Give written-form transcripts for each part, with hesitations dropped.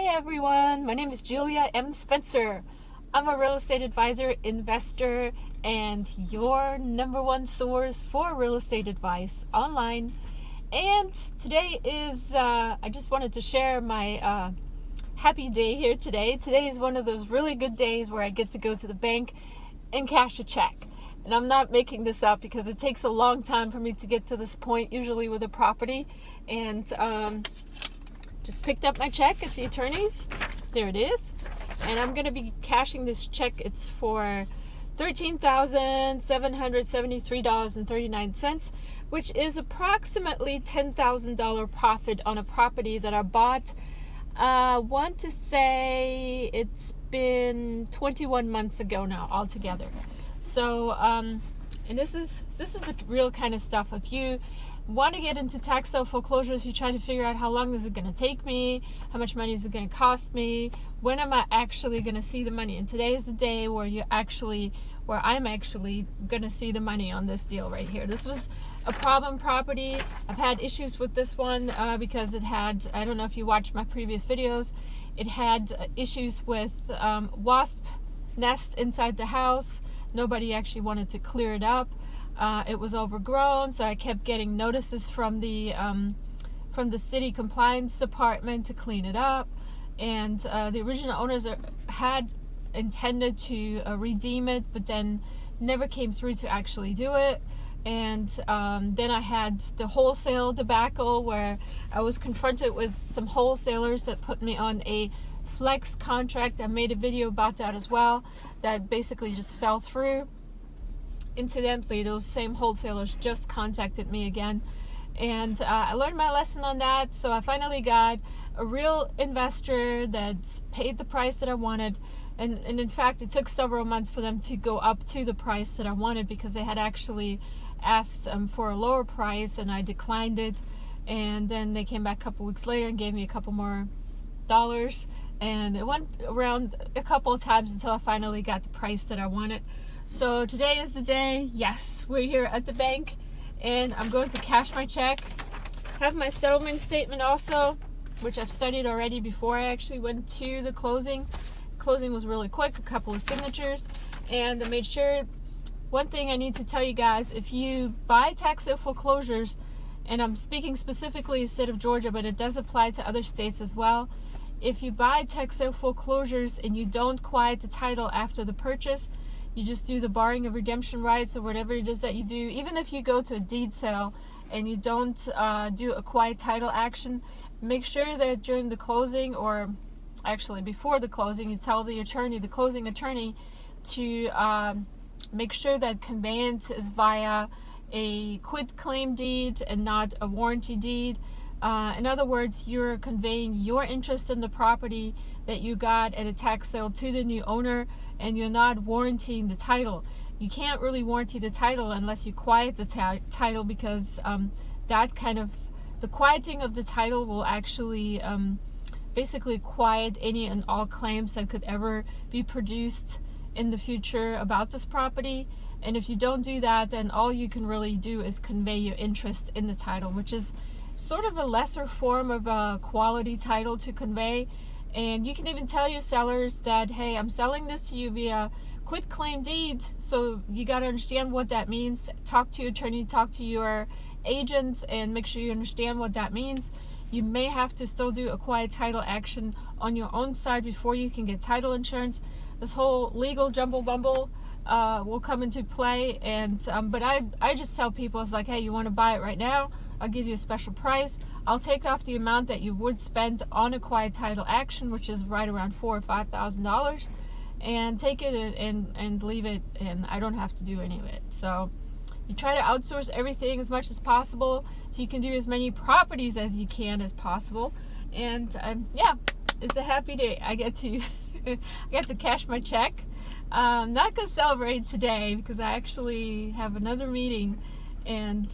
Hi everyone, my name is Julia M. Spencer. I'm a real estate advisor, investor, and your number one source for real estate advice online. And today is, I just wanted to share my happy day here today. Today is one of those really good days where I get to go to the bank and cash a check. And I'm not making this up because it takes a long time for me to get to this point, usually with a property. And just picked up my check at the attorney's. There it is. And I'm going to be cashing this check. It's for $13,773.39, which is approximately $10,000 profit on a property that I bought. I want to say it's been 21 months ago now altogether. So, and this is the real kind of stuff. If you want to get into tax sale foreclosures, you're trying to figure out how long is it going to take me, how much money is it going to cost me, when am I actually going to see the money. And today is the day where I'm actually going to see the money on this deal right here. This was a problem property. I've had issues with this one because it had, I don't know if you watched my previous videos, it had issues with wasp nest inside the house. Nobody actually wanted to clear it up. It was overgrown, so I kept getting notices from the city compliance department to clean it up. And the original owners had intended to redeem it, but then never came through to actually do it. And then I had the wholesale debacle where I was confronted with some wholesalers that put me on a flex contract. I made a video about that as well, that basically just fell through. Incidentally, those same wholesalers just contacted me again, and I learned my lesson on that. So I finally got a real investor that paid the price that I wanted, and in fact it took several months for them to go up to the price that I wanted, because they had actually asked for a lower price and I declined it. And then they came back a couple weeks later and gave me a couple more dollars, and it went around a couple of times until I finally got the price that I wanted. So today is the day. Yes, we're here at the bank and I'm going to cash my check. Have my settlement statement also, which I've studied already before I actually went to the closing. Closing was really quick, a couple of signatures, and I made sure. One thing I need to tell you guys, if you buy tax sale foreclosures, and I'm speaking specifically in the state of Georgia, but it does apply to other states as well. If you buy tax sale foreclosures and you don't quiet the title after the purchase, you just do the barring of redemption rights or whatever it is that you do. Even if you go to a deed sale and you don't do a quiet title action, make sure that during the closing, or actually before the closing, you tell the attorney, the closing attorney, to make sure that conveyance is via a quit claim deed and not a warranty deed. In other words, you're conveying your interest in the property that you got at a tax sale to the new owner, and you're not warranting the title. You can't really warranty the title unless you quiet the title, because that kind of, the quieting of the title will actually basically quiet any and all claims that could ever be produced in the future about this property. And if you don't do that, then all you can really do is convey your interest in the title, which is sort of a lesser form of a quality title to convey. And you can even tell your sellers that, hey, I'm selling this to you via quit claim deed. So you got to understand what that means. Talk to your attorney, talk to your agent, and make sure you understand what that means. You may have to still do a quiet title action on your own side before you can get title insurance. This whole legal jumble bumble will come into play. And but I just tell people, it's like, hey, you want to buy it right now? I'll give you a special price. I'll take off the amount that you would spend on a quiet title action, which is right around $4,000 or $5,000, and take it and leave it, and I don't have to do any of it. So you try to outsource everything as much as possible, so you can do as many properties as you can as possible. And yeah, it's a happy day. I get to cash my check. I'm not gonna celebrate today because I actually have another meeting, and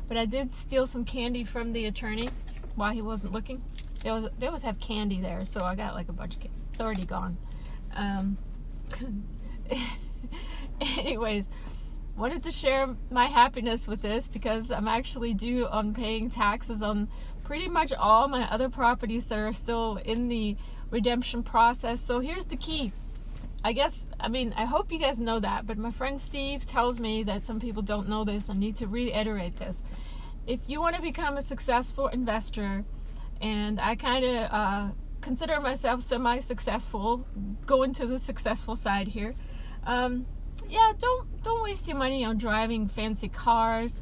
but I did steal some candy from the attorney while he wasn't looking. They always have candy there, so I got like a bunch of candy. It's already gone. Anyways, wanted to share my happiness with this because I'm actually due on paying taxes on pretty much all my other properties that are still in the redemption process. So here's the key. I hope you guys know that, but my friend Steve tells me that some people don't know this. I need to reiterate this. If you want to become a successful investor, and I kind of consider myself semi-successful, going to the successful side here, don't waste your money on driving fancy cars,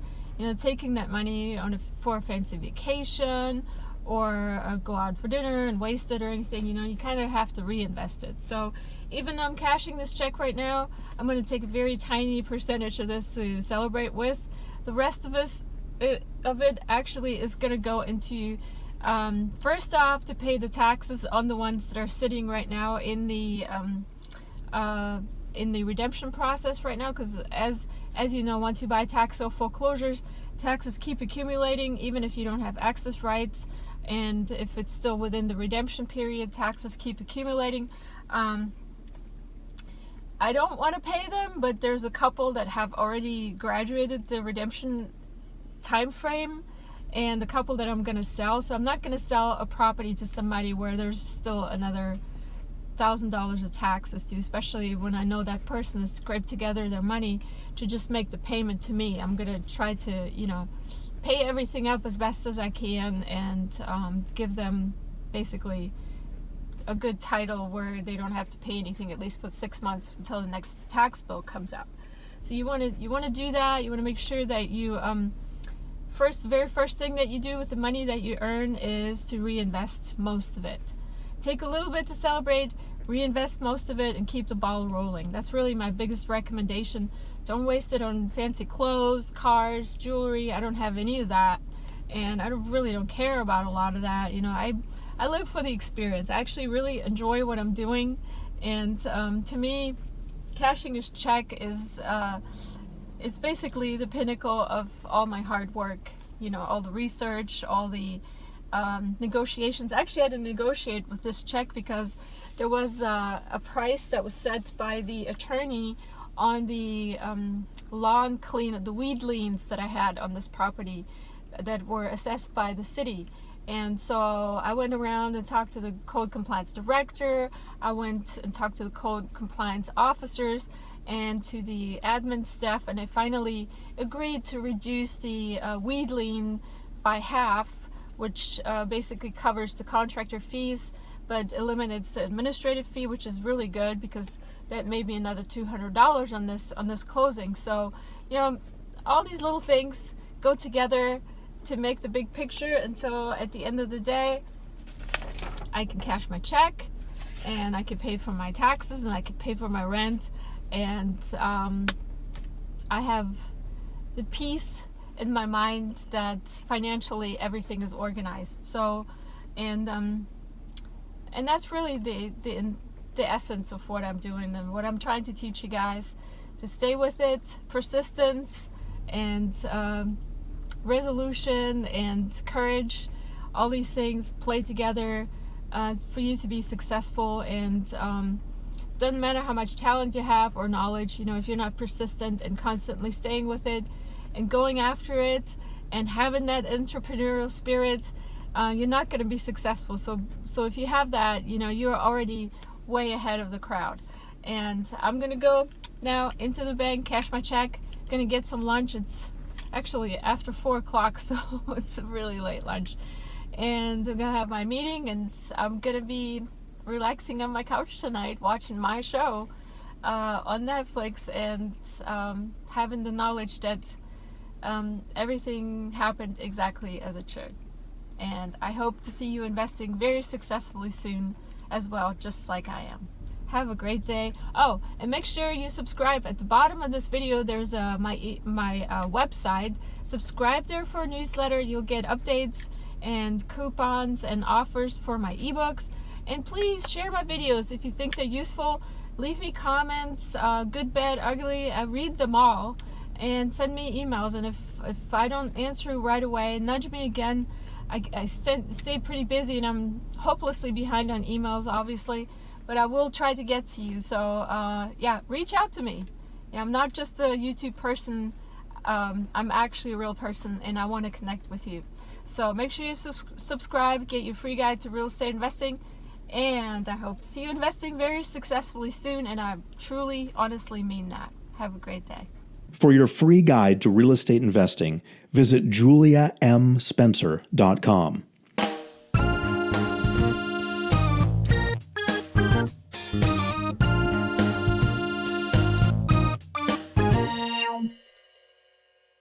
taking that money for a fancy vacation, or go out for dinner and waste it or anything. You kind of have to reinvest it. So even though I'm cashing this check right now, I'm going to take a very tiny percentage of this to celebrate with. The rest of it actually is going to go into, first off, to pay the taxes on the ones that are sitting right now in the redemption process right now, because as you know, once you buy tax sale foreclosures, taxes keep accumulating even if you don't have access rights, and if it's still within the redemption period, taxes keep accumulating. I don't want to pay them, but there's a couple that have already graduated the redemption time frame, and a couple that I'm going to sell. So I'm not going to sell a property to somebody where there's still another $1,000 of taxes due, especially when I know that person has scraped together their money to just make the payment to me. I'm going to try to, pay everything up as best as I can, and give them basically a good title where they don't have to pay anything, at least for 6 months until the next tax bill comes out. So you want to do that. You want to make sure that you very first thing that you do with the money that you earn is to reinvest most of it. Take a little bit to celebrate, reinvest most of it, and keep the ball rolling. That's really my biggest recommendation. Don't waste it on fancy clothes, cars, jewelry. I don't have any of that, and I really don't care about a lot of that. I live for the experience. I actually really enjoy what I'm doing, and to me, cashing this check is it's basically the pinnacle of all my hard work. All the research, all the negotiations. Actually, I had to negotiate with this check because there was a price that was set by the attorney on the lawn clean, the weed liens that I had on this property that were assessed by the city. And so I went around and talked to the code compliance director. I went and talked to the code compliance officers and to the admin staff, and I finally agreed to reduce the weed lien by half, which basically covers the contractor fees but eliminates the administrative fee, which is really good because that made me another $200 on this closing. So all these little things go together to make the big picture until at the end of the day I can cash my check, and I can pay for my taxes, and I can pay for my rent, and I have the peace in my mind that financially everything is organized. So and that's really the essence of what I'm doing, and what I'm trying to teach you guys: to stay with it, persistence, and resolution and courage. All these things play together for you to be successful. And doesn't matter how much talent you have or knowledge, if you're not persistent and constantly staying with it and going after it and having that entrepreneurial spirit, you're not going to be successful. So if you have that, you're already way ahead of the crowd. And I'm going to go now into the bank, cash my check, going to get some lunch. It's actually after 4 o'clock, so it's a really late lunch. And I'm going to have my meeting, and I'm going to be relaxing on my couch tonight, watching my show on Netflix, and having the knowledge that everything happened exactly as it should. And I hope to see you investing very successfully soon as well, just like I am. Have a great day. Oh, and make sure you subscribe. At the bottom of this video, there's my website. Subscribe there for a newsletter. You'll get updates and coupons and offers for my ebooks. And please share my videos if you think they're useful. Leave me comments, good, bad, ugly. I read them all, and send me emails. And if I don't answer right away, nudge me again. I stay pretty busy, and I'm hopelessly behind on emails, obviously. But I will try to get to you. So, reach out to me. Yeah, I'm not just a YouTube person. I'm actually a real person, and I want to connect with you. So make sure you subscribe, get your free guide to real estate investing, and I hope to see you investing very successfully soon, and I truly, honestly mean that. Have a great day. For your free guide to real estate investing, visit juliamspencer.com.